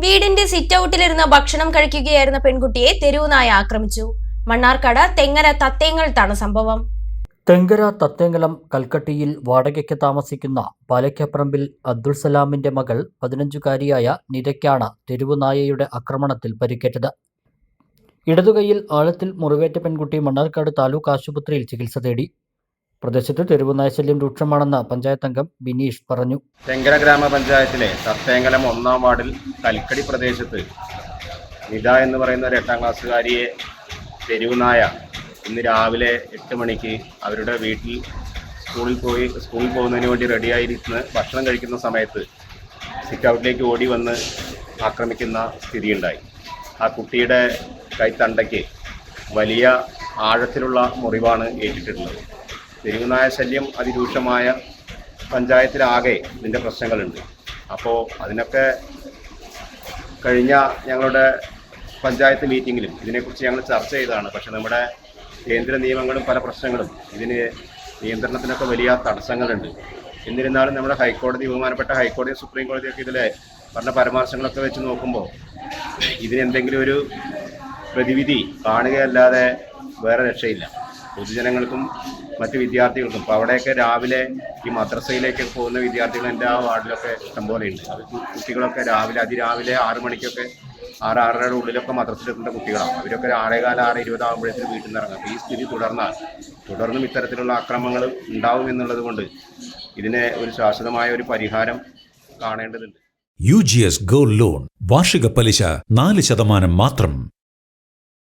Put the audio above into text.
വീടിന്റെ സിറ്റൌട്ടിലിരുന്ന് ഭക്ഷണം കഴിക്കുകയായിരുന്ന പെൺകുട്ടിയെ തെരുവുനായ ആക്രമിച്ചു. മണ്ണാർക്കാട് തെങ്ങര തത്തേങ്ങൽത്താണ് സംഭവം. തെങ്കര തത്തേങ്ങലം കൽക്കട്ടിയിൽ വാടകയ്ക്ക് താമസിക്കുന്ന പാലയ്ക്കപ്പറമ്പിൽ അബ്ദുൾ സലാമിന്റെ മകൾ 15-കാരിയായ നിരയ്ക്കാണ് തെരുവുനായയുടെ ആക്രമണത്തിൽ പരിക്കേറ്റത്. ഇടതുകൈയിൽ ആഴത്തിൽ മുറിവേറ്റ പെൺകുട്ടി മണ്ണാർക്കാട് താലൂക്ക് ആശുപത്രിയിൽ ചികിത്സ തേടി. പ്രദേശത്ത് തെരുവുനായ ശല്യം രൂക്ഷമാണെന്ന് പഞ്ചായത്ത് അംഗം ബിനീഷ് പറഞ്ഞു. തെങ്കര ഗ്രാമപഞ്ചായത്തിലെ തത്തേങ്ങലം 1-ാം വാർഡിൽ കൽക്കടി പ്രദേശത്ത് നിത എന്ന് പറയുന്ന ഒരു 8-ാം ക്ലാസ്സുകാരിയെ തെരുവുനായ ഇന്ന് രാവിലെ 8 മണിക്ക് അവരുടെ വീട്ടിൽ സ്കൂളിൽ പോകുന്നതിന് വേണ്ടി റെഡിയായിരിക്കുന്ന ഭക്ഷണം കഴിക്കുന്ന സമയത്ത് സിറ്റ് ഔട്ടിലേക്ക് ഓടി വന്ന് ആക്രമിക്കുന്ന സ്ഥിതിയുണ്ടായി. ആ കുട്ടിയുടെ കൈത്തണ്ടയ്ക്ക് വലിയ ആഴത്തിലുള്ള മുറിവാണ് ഏറ്റിട്ടുള്ളത്. തെരുവുനായ ശല്യം അതിരൂക്ഷമായ പഞ്ചായത്തിലാകെ ഇതിൻ്റെ പ്രശ്നങ്ങളുണ്ട്. അപ്പോൾ അതിനൊക്കെ കഴിഞ്ഞ ഞങ്ങളുടെ പഞ്ചായത്ത് മീറ്റിങ്ങിലും ഇതിനെക്കുറിച്ച് ഞങ്ങൾ ചർച്ച ചെയ്തതാണ്. പക്ഷേ നമ്മുടെ കേന്ദ്ര നിയമങ്ങളും പല പ്രശ്നങ്ങളും ഇതിന് നിയന്ത്രണത്തിനൊക്കെ വലിയ തടസ്സങ്ങളുണ്ട്. എന്നിരുന്നാലും നമ്മുടെ ബഹുമാനപ്പെട്ട ഹൈക്കോടതി സുപ്രീം കോടതിയൊക്കെ ഇതിലെ പറഞ്ഞ പരാമർശങ്ങളൊക്കെ വെച്ച് നോക്കുമ്പോൾ ഇതിനെന്തെങ്കിലും ഒരു പ്രതിവിധി കാണുകയല്ലാതെ വേറെ രക്ഷയില്ല. പൊതുജനങ്ങൾക്കും മറ്റ് വിദ്യാർത്ഥികൾക്കും ഇപ്പോൾ അവിടെയൊക്കെ രാവിലെ ഈ മദ്രസയിലേക്ക് പോകുന്ന വിദ്യാർത്ഥികൾ എൻ്റെ ആ വാർഡിലൊക്കെ ഇഷ്ടംപോലെയുണ്ട്. അത് കുട്ടികളൊക്കെ അതിരാവിലെ 6 മണിക്കൊക്കെ 6-6:30 ഉള്ളിലൊക്കെ മദ്രസയിലെത്തേണ്ട കുട്ടികളാണ്. അവരൊക്കെ 6:15 6:20 ആകുമ്പോഴത്തേക്കും വീട്ടിൽ നിന്ന് ഇറങ്ങും. അപ്പോൾ ഈ സ്ഥിതി തുടർന്നും ഇത്തരത്തിലുള്ള ആക്രമണങ്ങൾ ഉണ്ടാവും എന്നുള്ളത് കൊണ്ട് ഇതിന് ഒരു ശാശ്വതമായ ഒരു പരിഹാരം കാണേണ്ടതുണ്ട്. UGS ഗോൾഡ് ലോൺ വാർഷിക പലിശ 4% മാത്രം.